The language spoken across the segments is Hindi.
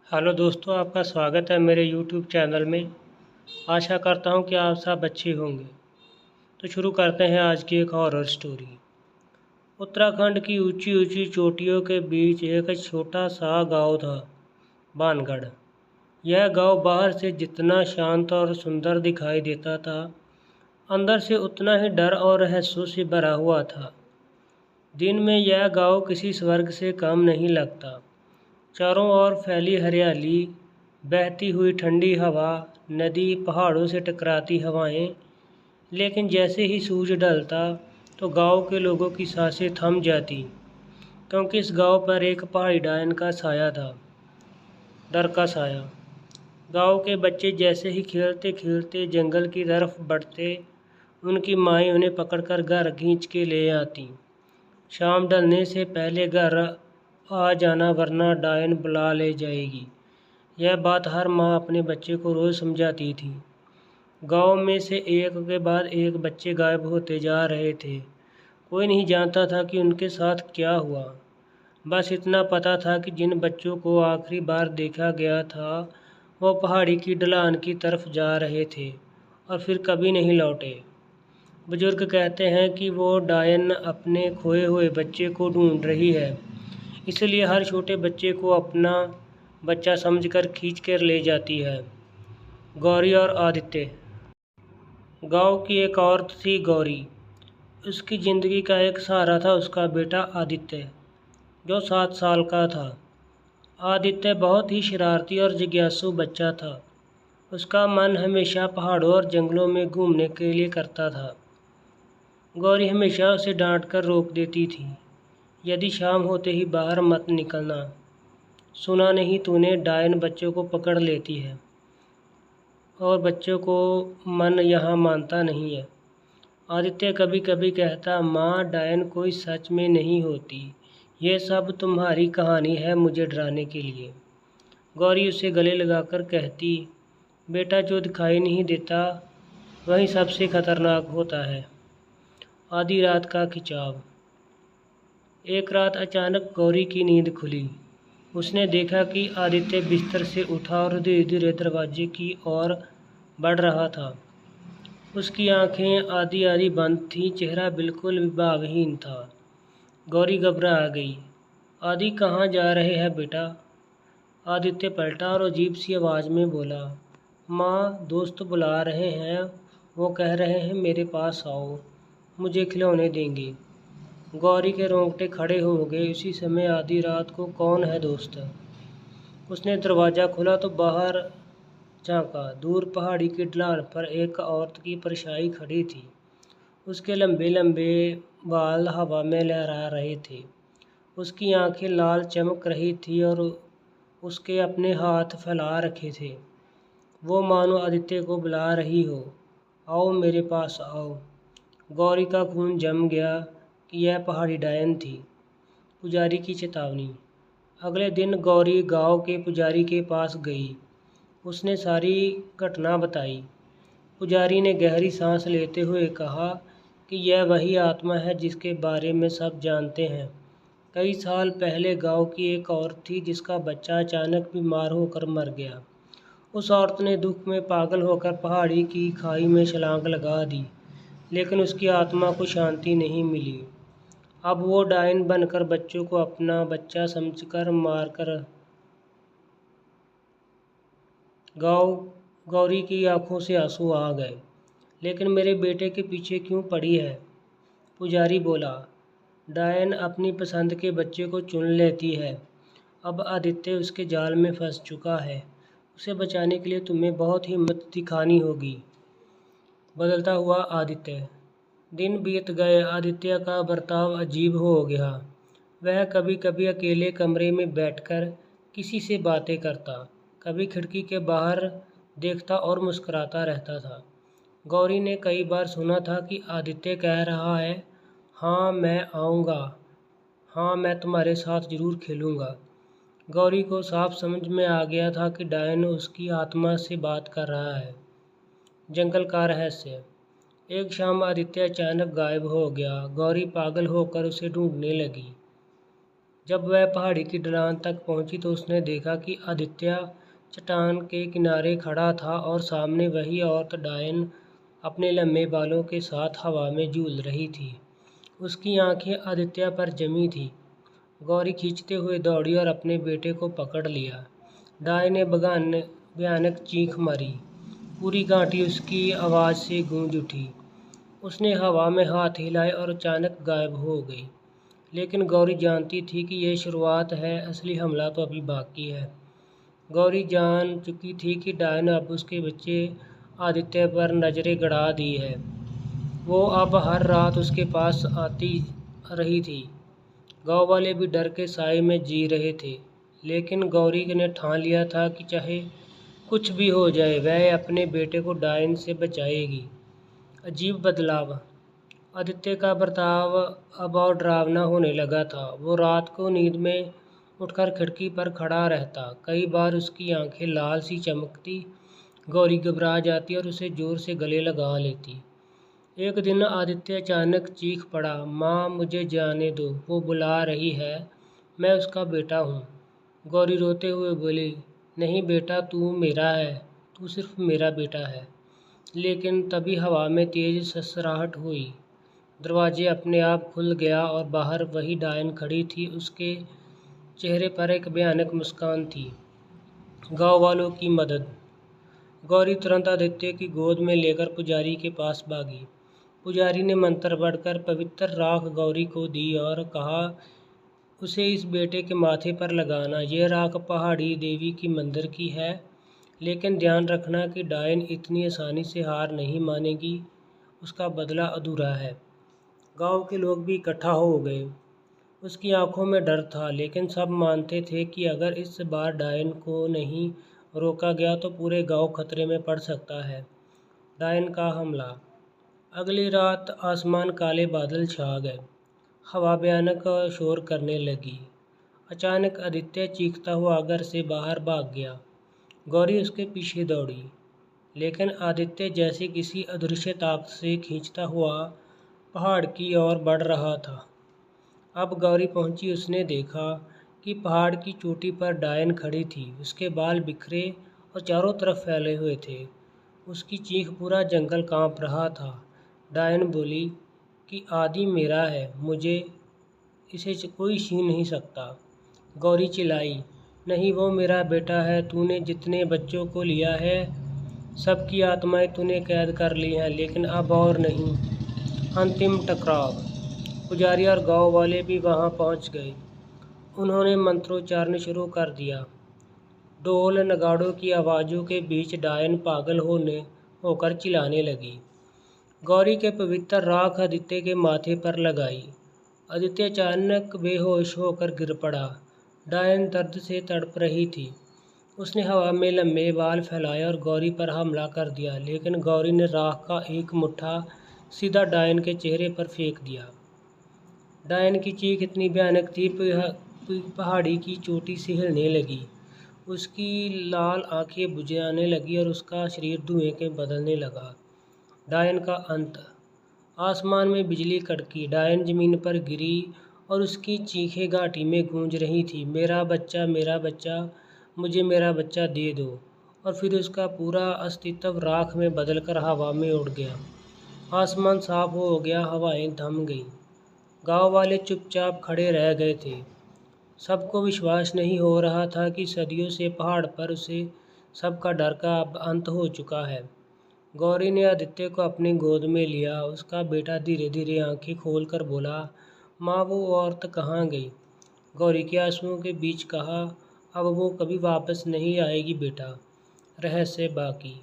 हेलो दोस्तों, आपका स्वागत है मेरे यूट्यूब चैनल में। आशा करता हूँ कि आप सब अच्छे होंगे। तो शुरू करते हैं आज की एक हॉरर स्टोरी। उत्तराखंड की ऊंची ऊंची चोटियों के बीच एक छोटा सा गांव था, बानगढ़। यह गांव बाहर से जितना शांत और सुंदर दिखाई देता था, अंदर से उतना ही डर और रहस्यों से भरा हुआ था। दिन में यह गांव किसी स्वर्ग से कम नहीं लगता। चारों ओर फैली हरियाली, बहती हुई ठंडी हवा, नदी, पहाड़ों से टकराती हवाएं। लेकिन जैसे ही सूरज ढलता तो गांव के लोगों की सांसें थम जाती, क्योंकि इस गांव पर एक पहाड़ी डायन का साया था, डर का साया। गांव के बच्चे जैसे ही खेलते खेलते जंगल की तरफ बढ़ते, उनकी माएँ उन्हें पकड़कर घर खींच के ले आती। शाम ढलने से पहले घर आ जाना, वरना डायन बुला ले जाएगी। यह बात हर माँ अपने बच्चे को रोज़ समझाती थी। गांव में से एक के बाद एक बच्चे गायब होते जा रहे थे। कोई नहीं जानता था कि उनके साथ क्या हुआ। बस इतना पता था कि जिन बच्चों को आखिरी बार देखा गया था, वो पहाड़ी की ढलान की तरफ जा रहे थे और फिर कभी नहीं लौटे। बुजुर्ग कहते हैं कि वो डायन अपने खोए हुए बच्चे को ढूंढ रही है, इसलिए हर छोटे बच्चे को अपना बच्चा समझकर खींच कर ले जाती है। गौरी और आदित्य। गांव की एक औरत थी, गौरी। उसकी ज़िंदगी का एक सहारा था उसका बेटा आदित्य, जो 7 साल का था। आदित्य बहुत ही शरारती और जिज्ञासु बच्चा था। उसका मन हमेशा पहाड़ों और जंगलों में घूमने के लिए करता था। गौरी हमेशा उसे डांट कर रोक देती थी। यदि शाम होते ही बाहर मत निकलना, सुना नहीं तूने, डायन बच्चों को पकड़ लेती है और बच्चों को मन यहाँ मानता नहीं है। आदित्य कभी कभी कहता, माँ, डायन कोई सच में नहीं होती, ये सब तुम्हारी कहानी है मुझे डराने के लिए। गौरी उसे गले लगाकर कहती, बेटा, जो दिखाई नहीं देता वही सबसे खतरनाक होता है। आधी रात का खिंचाव। एक रात अचानक गौरी की नींद खुली। उसने देखा कि आदित्य बिस्तर से उठा और धीरे धीरे दरवाजे की ओर बढ़ रहा था। उसकी आंखें आधी आधी बंद थीं, चेहरा बिल्कुल विभावहीन था। गौरी घबरा गई। आदि, कहाँ जा रहे हैं बेटा? आदित्य पलटा और अजीब सी आवाज़ में बोला, माँ, दोस्त बुला रहे हैं, वो कह रहे हैं मेरे पास आओ, मुझे खिलौने देंगे। गौरी के रोंगटे खड़े हो गए। उसी समय आधी रात को कौन है दोस्त? उसने दरवाज़ा खोला तो बाहर झांका। दूर पहाड़ी की ढलान पर एक औरत की परछाई खड़ी थी। उसके लंबे लंबे बाल हवा में लहरा रहे थे। उसकी आंखें लाल चमक रही थी और उसके अपने हाथ फैला रखे थे। वो मानो आदित्य को बुला रही हो, आओ मेरे पास आओ। गौरी का खून जम गया कि यह पहाड़ी डायन थी। पुजारी की चेतावनी। अगले दिन गौरी गांव के पुजारी के पास गई। उसने सारी घटना बताई। पुजारी ने गहरी सांस लेते हुए कहा कि यह वही आत्मा है जिसके बारे में सब जानते हैं। कई साल पहले गांव की एक औरत थी जिसका बच्चा अचानक बीमार होकर मर गया। उस औरत ने दुख में पागल होकर पहाड़ी की खाई में छलांग लगा दी, लेकिन उसकी आत्मा को शांति नहीं मिली। अब वो डायन बनकर बच्चों को अपना बच्चा समझकर मारकर। गौरी की आंखों से आंसू आ गए। लेकिन मेरे बेटे के पीछे क्यों पड़ी है? पुजारी बोला, डायन अपनी पसंद के बच्चे को चुन लेती है। अब आदित्य उसके जाल में फंस चुका है। उसे बचाने के लिए तुम्हें बहुत हिम्मत दिखानी होगी। बदलता हुआ आदित्य। दिन बीत गए। आदित्य का बर्ताव अजीब हो गया। वह कभी कभी अकेले कमरे में बैठकर किसी से बातें करता, कभी खिड़की के बाहर देखता और मुस्कुराता रहता था। गौरी ने कई बार सुना था कि आदित्य कह रहा है, हाँ मैं आऊँगा, हाँ मैं तुम्हारे साथ ज़रूर खेलूँगा। गौरी को साफ समझ में आ गया था कि डायन उसकी आत्मा से बात कर रहा है। जंगल का रहस्य। एक शाम आदित्य अचानक गायब हो गया। गौरी पागल होकर उसे ढूंढने लगी। जब वह पहाड़ी की ढलान तक पहुंची तो उसने देखा कि आदित्य चट्टान के किनारे खड़ा था और सामने वही औरत डायन अपने लंबे बालों के साथ हवा में झूल रही थी। उसकी आंखें आदित्य पर जमी थी। गौरी खींचते हुए दौड़ी और अपने बेटे को पकड़ लिया। डायन ने भयानक चीख मारी। पूरी घाटी उसकी आवाज़ से गूंज उठी। उसने हवा में हाथ हिलाए और अचानक गायब हो गई। लेकिन गौरी जानती थी कि यह शुरुआत है, असली हमला तो अभी बाकी है। गौरी जान चुकी थी कि डायन अब उसके बच्चे आदित्य पर नजरें गड़ा दी है। वो अब हर रात उसके पास आती रही थी। गांव वाले भी डर के साए में जी रहे थे, लेकिन गौरी ने ठान लिया था कि चाहे कुछ भी हो जाए वह अपने बेटे को डायन से बचाएगी। अजीब बदलाव। आदित्य का बर्ताव अब और डरावना होने लगा था। वो रात को नींद में उठकर खिड़की पर खड़ा रहता। कई बार उसकी आंखें लाल सी चमकती। गौरी घबरा जाती और उसे जोर से गले लगा लेती। एक दिन आदित्य अचानक चीख पड़ा, माँ मुझे जाने दो, वो बुला रही है, मैं उसका बेटा हूँ। गौरी रोते हुए बोली, नहीं बेटा, तू मेरा है, तू सिर्फ मेरा बेटा है। लेकिन तभी हवा में तेज ससराहट हुई। दरवाजे अपने आप खुल गया और बाहर वही डायन खड़ी थी। उसके चेहरे पर एक भयानक मुस्कान थी। गांव वालों की मदद। गौरी तुरंत आदित्य की गोद में लेकर पुजारी के पास भागी। पुजारी ने मंत्र पढ़कर पवित्र राख गौरी को दी और कहा, उसे इस बेटे के माथे पर लगाना। यह राख पहाड़ी देवी की मंदिर की है, लेकिन ध्यान रखना कि डायन इतनी आसानी से हार नहीं मानेगी। उसका बदला अधूरा है। गांव के लोग भी इकट्ठा हो गए। उसकी आंखों में डर था, लेकिन सब मानते थे कि अगर इस बार डायन को नहीं रोका गया तो पूरे गांव खतरे में पड़ सकता है। डायन का हमला। अगली रात आसमान काले बादल छा गए। हवा भयानक शोर करने लगी। अचानक आदित्य चीखता हुआ घर से बाहर भाग गया। गौरी उसके पीछे दौड़ी, लेकिन आदित्य जैसे किसी अदृश्य ताकत से खींचता हुआ पहाड़ की ओर बढ़ रहा था। अब गौरी पहुंची। उसने देखा कि पहाड़ की चोटी पर डायन खड़ी थी। उसके बाल बिखरे और चारों तरफ फैले हुए थे। उसकी चीख पूरा जंगल कांप रहा था। डायन बोली कि आदि मेरा है, मुझे इसे कोई छीन नहीं सकता। गौरी चिल्लाई, नहीं, वो मेरा बेटा है। तूने जितने बच्चों को लिया है सबकी आत्माएं तूने कैद कर ली हैं, लेकिन अब और नहीं। अंतिम टकराव। पुजारी और गांव वाले भी वहां पहुंच गए। उन्होंने मंत्रोच्चारण शुरू कर दिया। ढोल नगाड़ों की आवाज़ों के बीच डायन पागल होकर चिल्लाने लगी। गौरी के पवित्र राख आदित्य के माथे पर लगाई। आदित्य अचानक बेहोश होकर गिर पड़ा। डायन दर्द से तड़प रही थी। उसने हवा में लंबे बाल फैलाए और गौरी पर हमला कर दिया, लेकिन गौरी ने राख का एक मुट्ठा सीधा डायन के चेहरे पर फेंक दिया। डायन की चीख इतनी भयानक थी, पहाड़ी की चोटी से हिलने लगी। उसकी लाल आंखें बुझ जाने लगी और उसका शरीर धुएं के बदलने लगा। डायन का अंत। आसमान में बिजली कड़की। डायन जमीन पर गिरी और उसकी चीखें घाटी में गूंज रही थी, मेरा बच्चा, मुझे मेरा बच्चा दे दो। और फिर उसका पूरा अस्तित्व राख में बदलकर हवा में उड़ गया। आसमान साफ हो गया, हवाएं थम गईं। गांव वाले चुपचाप खड़े रह गए थे। सबको विश्वास नहीं हो रहा था कि सदियों से पहाड़ पर उसे सबका डर का अब अंत हो चुका है। गौरी ने आदित्य को अपनी गोद में लिया। उसका बेटा धीरे धीरे आंखें खोलकर बोला, माँ, वो औरत कहाँ गई? गौरी के आंसुओं के बीच कहा, अब वो कभी वापस नहीं आएगी बेटा। रहस्य बाकी।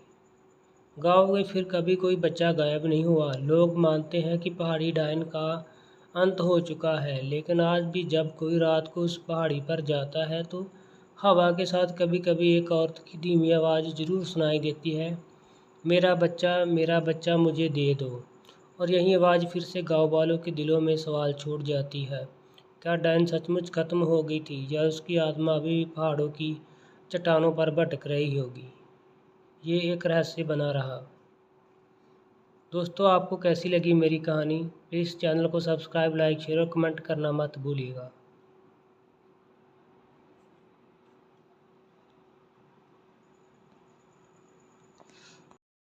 गांव में फिर कभी कोई बच्चा गायब नहीं हुआ। लोग मानते हैं कि पहाड़ी डायन का अंत हो चुका है, लेकिन आज भी जब कोई रात को उस पहाड़ी पर जाता है तो हवा के साथ कभी कभी एक औरत की धीमी आवाज़ ज़रूर सुनाई देती है, मेरा बच्चा मुझे दे दो। और यही आवाज़ फिर से गांव वालों के दिलों में सवाल छोड़ जाती है, क्या डायन सचमुच खत्म हो गई थी या उसकी आत्मा अभी भी पहाड़ों की चट्टानों पर भटक रही होगी? ये एक रहस्य बना रहा। दोस्तों, आपको कैसी लगी मेरी कहानी? प्लीज़ चैनल को सब्सक्राइब, लाइक, शेयर और कमेंट करना मत भूलिएगा।